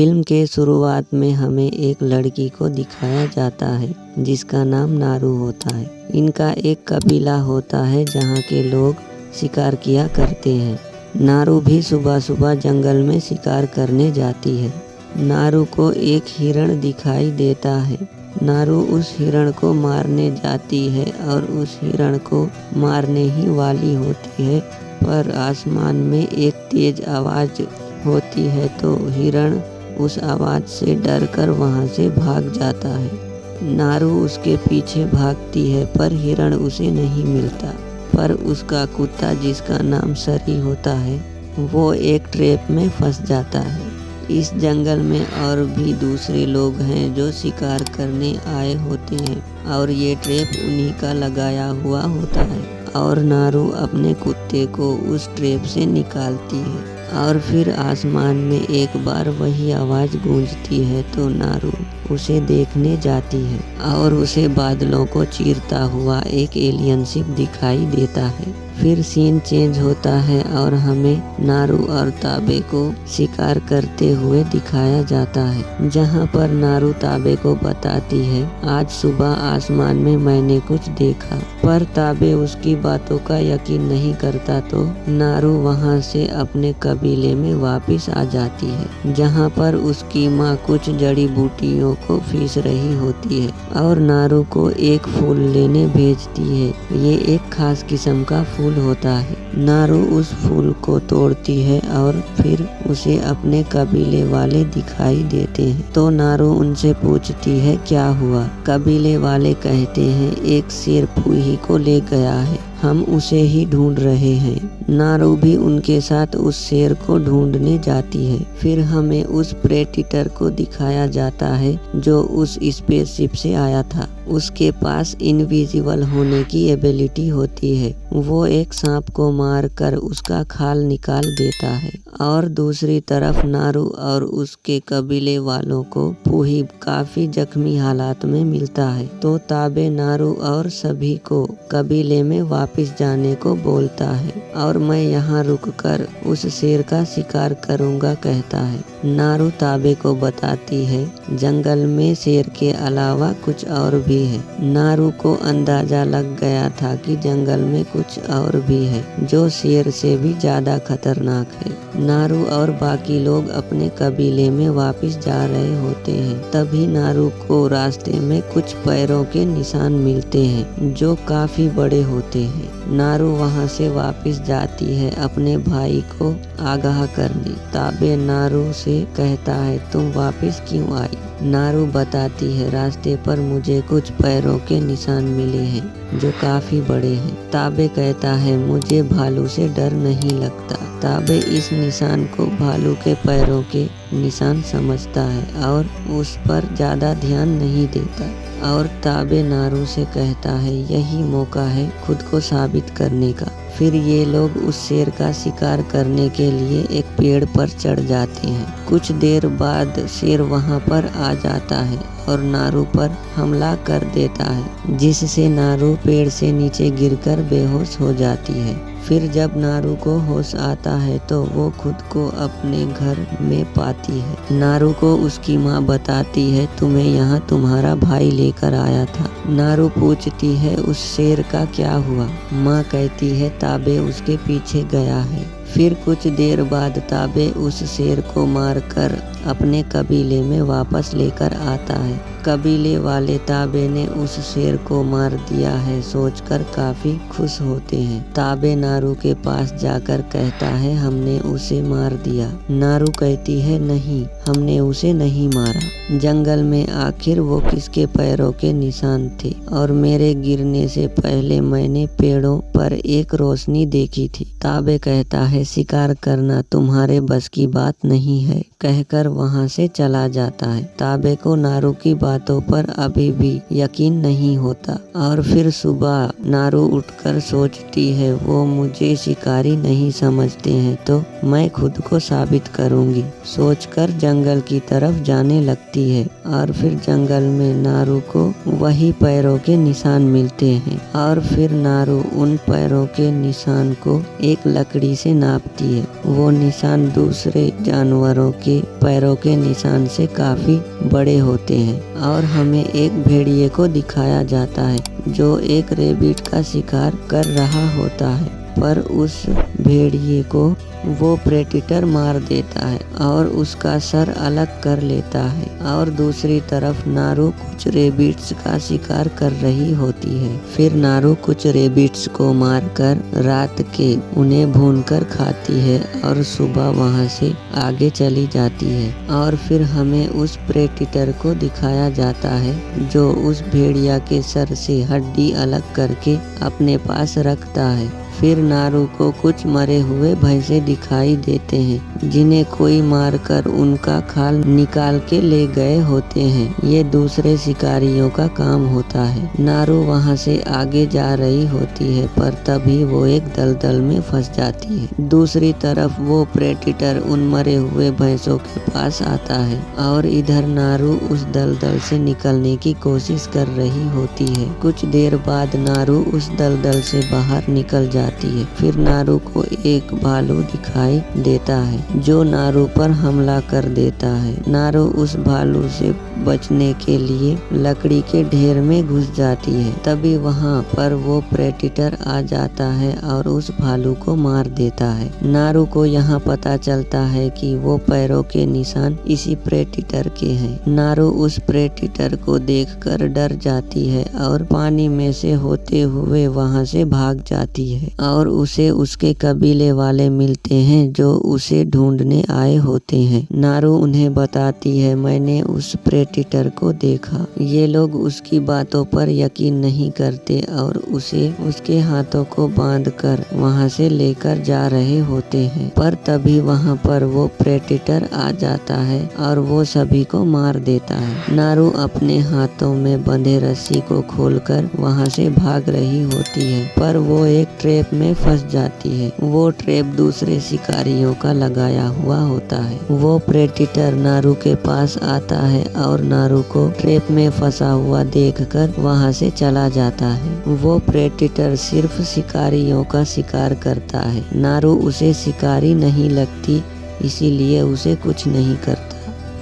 Film के शुरुआत में हमें एक लड़की को दिखाया जाता है जिसका नाम नारू होता है। इनका एक कबीला होता है जहाँ के लोग शिकार किया करते हैं। नारू भी सुबह सुबह जंगल में शिकार करने जाती है। नारू को एक हिरण दिखाई देता है। नारू उस हिरण को मारने जाती है और उस हिरण को मारने ही वाली होती है, पर आसमान में एक तेज आवाज़ होती है तो हिरण उस आवाज़ से डरकर वहाँ से भाग जाता है। नारू उसके पीछे भागती है पर हिरण उसे नहीं मिलता, पर उसका कुत्ता जिसका नाम सरी होता है वो एक ट्रैप में फंस जाता है। इस जंगल में और भी दूसरे लोग हैं जो शिकार करने आए होते हैं और ये ट्रैप उन्हीं का लगाया हुआ होता है और नारू अपने कुत्ते को उस ट्रैप से निकालती है और फिर आसमान में एक बार वही आवाज़ गूंजती है तो नारू उसे देखने जाती है और उसे बादलों को चीरता हुआ एक एलियन शिप दिखाई देता है। फिर सीन चेंज होता है और हमें नारू और ताबे को शिकार करते हुए दिखाया जाता है, जहाँ पर नारू ताबे को बताती है आज सुबह आसमान में मैंने कुछ देखा, पर ताबे उसकी बातों का यकीन नहीं करता तो नारू वहाँ से अपने कबीले में वापस आ जाती है, जहाँ पर उसकी माँ कुछ जड़ी बूटियों को पीस रही होती है और नारू को एक फूल लेने भेजती है। ये एक खास किस्म का फूल होता है। नारू उस फूल को तोड़ती है और फिर उसे अपने कबीले वाले दिखाई देते हैं तो नारू उनसे पूछती है क्या हुआ। कबीले वाले कहते हैं एक शेर फूही को ले गया है, हम उसे ही ढूंढ रहे हैं। नारू भी उनके साथ उस शेर को ढूंढने जाती है। फिर हमें उस प्रेडिटर को दिखाया जाता है जो उस स्पेसशिप से आया था। उसके पास इनविजिबल होने की एबिलिटी होती है। वो एक सांप को मार कर उसका खाल निकाल देता है और दूसरी तरफ नारू और उसके कबीले वालों को फूही काफी जख्मी हालात में मिलता है तो ताबे नारू और सभी को कबीले में वापस जाने को बोलता है और मैं यहाँ रुककर उस शेर का शिकार करूँगा कहता है। नारू ताबे को बताती है जंगल में शेर के अलावा कुछ और भी है। नारू को अंदाजा लग गया था कि जंगल में कुछ और भी है जो शेर से भी ज्यादा खतरनाक है। नारू और बाकी लोग अपने कबीले में वापस जा रहे होते हैं, तभी नारू को रास्ते में कुछ पैरों के निशान मिलते हैं जो काफी बड़े होते हैं। नारू वहां से वापस जाती है अपने भाई को आगाह करने। ताबे नारू से कहता है तुम वापस क्यों आई। नारू बताती है रास्ते पर मुझे कुछ पैरों के निशान मिले हैं जो काफी बड़े हैं। ताबे कहता है मुझे भालू से डर नहीं लगता। ताबे इस निशान को भालू के पैरों के निशान समझता है और उस पर ज्यादा ध्यान नहीं देता और ताबे नारू से कहता है यही मौका है खुद को साबित करने का। फिर ये लोग उस शेर का शिकार करने के लिए एक पेड़ पर चढ़ जाते हैं। कुछ देर बाद शेर वहां पर आ जाता है और नारू पर हमला कर देता है, जिससे नारू पेड़ से नीचे गिरकर बेहोश हो जाती है। फिर जब नारू को होश आता है तो वो खुद को अपने घर में पाती है। नारू को उसकी माँ बताती है तुम्हें यहाँ तुम्हारा भाई लेकर आया था। नारू पूछती है उस शेर का क्या हुआ। माँ कहती है ताबे उसके पीछे गया है। फिर कुछ देर बाद ताबे उस शेर को मारकर अपने कबीले में वापस लेकर आता है। कबीले वाले ताबे ने उस शेर को मार दिया है सोचकर काफी खुश होते हैं। ताबे नारू के पास जाकर कहता है हमने उसे मार दिया। नारू कहती है नहीं, हमने उसे नहीं मारा। जंगल में आखिर वो किसके पैरों के निशान थे और मेरे गिरने से पहले मैंने पेड़ों पर एक रोशनी देखी थी। ताबे कहता है शिकार करना तुम्हारे बस की बात नहीं है कहकर वहां से चला जाता है। ताबे को नारू की बातों पर अभी भी यकीन नहीं होता और फिर सुबह नारू उठकर सोचती है वो मुझे शिकारी नहीं समझते हैं तो मैं खुद को साबित करूंगी सोचकर जंगल की तरफ जाने लगती है और फिर जंगल में नारू को वही पैरों के निशान मिलते हैं और फिर नारू उन पैरों के निशान को एक लकड़ी से नापती है। वो निशान दूसरे जानवरों के पैरों के निशान से काफी बड़े होते हैं। और हमें एक भेड़िए को दिखाया जाता है जो एक रेबिट का शिकार कर रहा होता है, पर उस भेड़िए को वो प्रेडेटर मार देता है और उसका सर अलग कर लेता है। और दूसरी तरफ नारू कुछ रेबिट्स का शिकार कर रही होती है। फिर नारू कुछ रेबिट्स को मारकर रात के उन्हें भूनकर खाती है और सुबह वहां से आगे चली जाती है। और फिर हमें उस प्रेडेटर को दिखाया जाता है जो उस भेड़िया के सर से हड्डी अलग करके अपने पास रखता है। फिर नारू को कुछ मरे हुए भैंसे दिखाई देते हैं जिन्हें कोई मारकर उनका खाल निकाल के ले गए होते हैं। ये दूसरे शिकारियों का काम होता है। नारू वहां से आगे जा रही होती है, पर तभी वो एक दलदल में फंस जाती है। दूसरी तरफ वो प्रेडेटर उन मरे हुए भैंसों के पास आता है और इधर नारू उस दलदल से निकलने की कोशिश कर रही होती है। कुछ देर बाद नारू उस दलदल से बाहर निकल जाती है। फिर नारू को एक भालू दिखाई देता है जो नारू पर हमला कर देता है। नारू उस भालू से बचने के लिए लकड़ी के ढेर में घुस जाती है। तभी वहां पर वो प्रेडेटर आ जाता है और उस भालू को मार देता है। नारू को यहाँ पता चलता है कि वो पैरों के निशान इसी प्रेडेटर के हैं। नारू उस प्रेडेटर को देखकर डर जाती है और पानी में से होते हुए वहां से भाग जाती है। और उसे उसके कबीले वाले मिलते हैं जो उसे ढूंढने आए होते हैं। नारू उन्हें बताती है, मैंने उस प्रेडेटर को देखा। ये लोग उसकी बातों पर यकीन नहीं करते और उसे उसके हाथों को बांधकर वहां से लेकर जा रहे होते हैं। पर तभी वहां पर वो प्रेडेटर आ जाता है और वो सभी को मार देता है। नारू अपने हाथों में बंधे रस्सी को खोलकर वहां से भाग रही होती है, पर वो एक ट्रैप में फंस जाती है। वो ट्रैप दूसरे शिकारियों का लगाया हुआ होता है। वो प्रेडेटर नारू के पास आता है और नारू को ट्रैप में फंसा हुआ देखकर वहां से चला जाता है। वो प्रेडेटर सिर्फ शिकारियों का शिकार करता है। नारू उसे शिकारी नहीं लगती, इसीलिए उसे कुछ नहीं करता।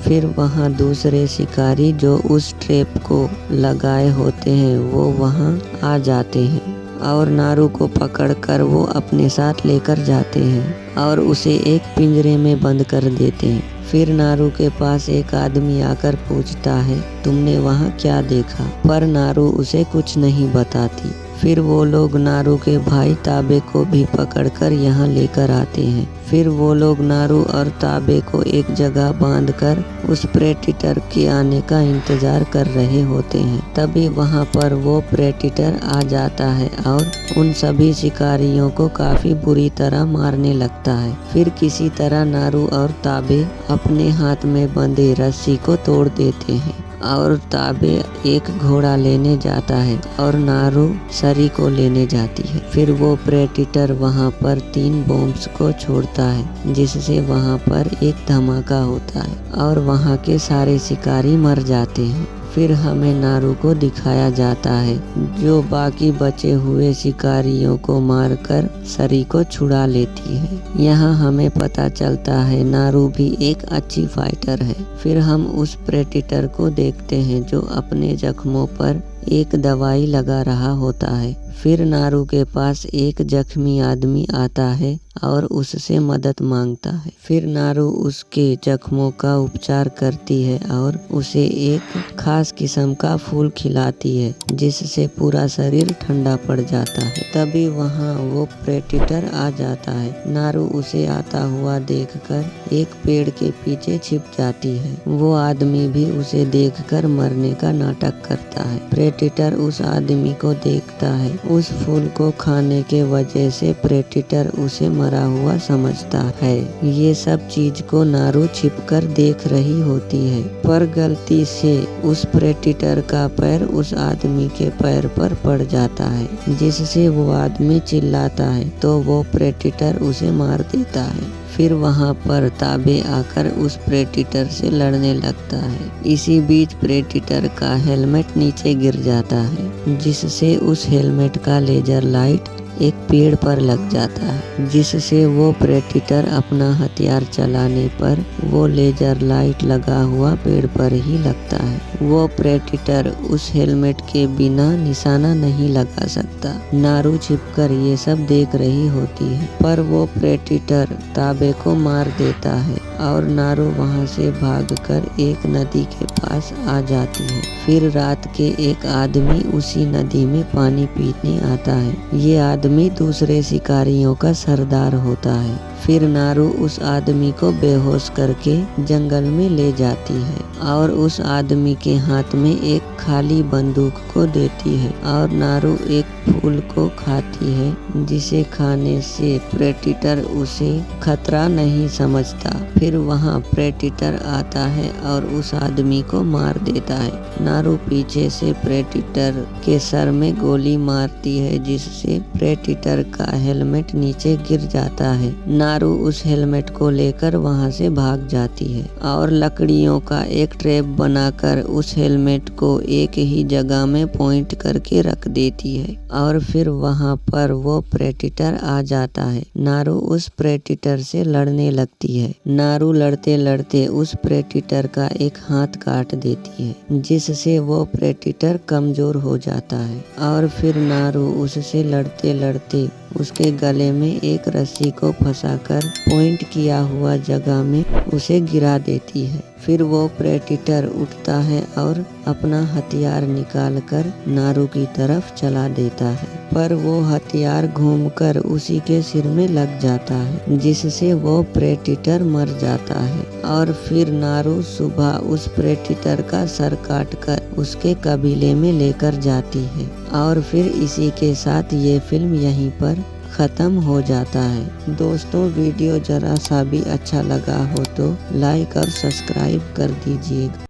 फिर वहाँ दूसरे शिकारी जो उस ट्रैप को लगाए होते हैं वो वहाँ आ जाते हैं और नारू को पकड़कर वो अपने साथ लेकर जाते हैं और उसे एक पिंजरे में बंद कर देते हैं। फिर नारू के पास एक आदमी आकर पूछता है, तुमने वहाँ क्या देखा? पर नारू उसे कुछ नहीं बताती। फिर वो लोग नारू के भाई ताबे को भी पकड़कर यहाँ लेकर आते हैं। फिर वो लोग नारू और ताबे को एक जगह बांधकर उस प्रेडेटर के आने का इंतजार कर रहे होते हैं। तभी वहाँ पर वो प्रेडेटर आ जाता है और उन सभी शिकारियों को काफी बुरी तरह मारने लगता है। फिर किसी तरह नारू और ताबे अपने हाथ में बंधे रस्सी को तोड़ देते हैं और ताबे एक घोड़ा लेने जाता है और नारू सरी को लेने जाती है। फिर वो प्रेडेटर वहाँ पर 3 बॉम्ब्स को छोड़ता है जिससे वहाँ पर एक धमाका होता है और वहाँ के सारे शिकारी मर जाते हैं। फिर हमें नारू को दिखाया जाता है जो बाकी बचे हुए शिकारियों को मारकर सरी को छुड़ा लेती है। यहाँ हमें पता चलता है नारू भी एक अच्छी फाइटर है। फिर हम उस प्रेडेटर को देखते हैं जो अपने जख्मों पर एक दवाई लगा रहा होता है। फिर नारू के पास एक जख्मी आदमी आता है और उससे मदद मांगता है। फिर नारू उसके जख्मों का उपचार करती है और उसे एक खास किस्म का फूल खिलाती है जिससे पूरा शरीर ठंडा पड़ जाता है। तभी वहाँ वो प्रेडेटर आ जाता है। नारू उसे आता हुआ देखकर एक पेड़ के पीछे छिप जाती है। वो आदमी भी उसे देखकर मरने का नाटक करता है। प्रेडेटर उस आदमी को देखता है। उस फूल को खाने के वजह से प्रेडेटर उसे मरा हुआ समझता है। ये सब चीज को नारू छिपकर देख रही होती है, पर गलती से उस प्रेडेटर का पैर उस आदमी के पैर पर पड़ जाता है जिससे वो आदमी चिल्लाता है तो वो प्रेडेटर उसे मार देता है। फिर वहाँ पर ताबे आकर उस प्रेडेटर से लड़ने लगता है। इसी बीच प्रेडेटर का हेलमेट नीचे गिर जाता है जिससे उस हेलमेट का लेजर लाइट एक पेड़ पर लग जाता है, जिससे वो प्रेडेटर अपना हथियार चलाने पर वो लेजर लाइट लगा हुआ पेड़ पर ही लगता है। वो प्रेडेटर उस हेलमेट के बिना निशाना नहीं लगा सकता। नारू छिपकर ये सब देख रही होती है, पर वो प्रेडेटर ताबे को मार देता है और नारू वहाँ से भागकर एक नदी के पास आ जाती है। फिर रात के एक आदमी उसी नदी में पानी पीने आता है। ये आदमी दूसरे शिकारियों का सरदार होता है। फिर नारू उस आदमी को बेहोश करके जंगल में ले जाती है और उस आदमी के हाथ में एक खाली बंदूक को देती है और नारू एक फूल को खाती है, जिसे खाने से प्रेडेटर उसे खतरा नहीं समझता। फिर वहाँ प्रेडेटर आता है और उस आदमी को मार देता है। नारू पीछे से प्रेडेटर के सर में गोली मारती है, जिससे प्रेडेटर का हेलमेट नीचे गिर जाता है। नारू उस हेलमेट को लेकर वहाँ से भाग जाती है और लकड़ियों का एक ट्रैप बनाकर उस हेलमेट को एक ही जगह में पॉइंट करके रख देती है और फिर वहाँ पर वो प्रेडेटर आ जाता है। नारू उस प्रेडेटर से लड़ने लगती है। नारू लड़ते लड़ते उस प्रेडेटर का एक हाथ काट देती है, जिससे वो प्रेडेटर कमजोर हो जाता है और फिर नारू उससे लड़ते लड़ते उसके गले में एक रस्सी को फंसाकर पॉइंट किया हुआ जगह में उसे गिरा देती है। फिर वो प्रेडेटर उठता है और अपना हथियार निकालकर नारू की तरफ चला देता है, पर वो हथियार घूमकर उसी के सिर में लग जाता है, जिससे वो प्रेडेटर मर जाता है। और फिर नारू सुबह उस प्रेडेटर का सर काटकर उसके कबीले में लेकर जाती है और फिर इसी के साथ ये फिल्म यहीं पर ख़त्म हो जाता है। दोस्तों, वीडियो जरा सा भी अच्छा लगा हो तो लाइक और सब्सक्राइब कर दीजिएगा।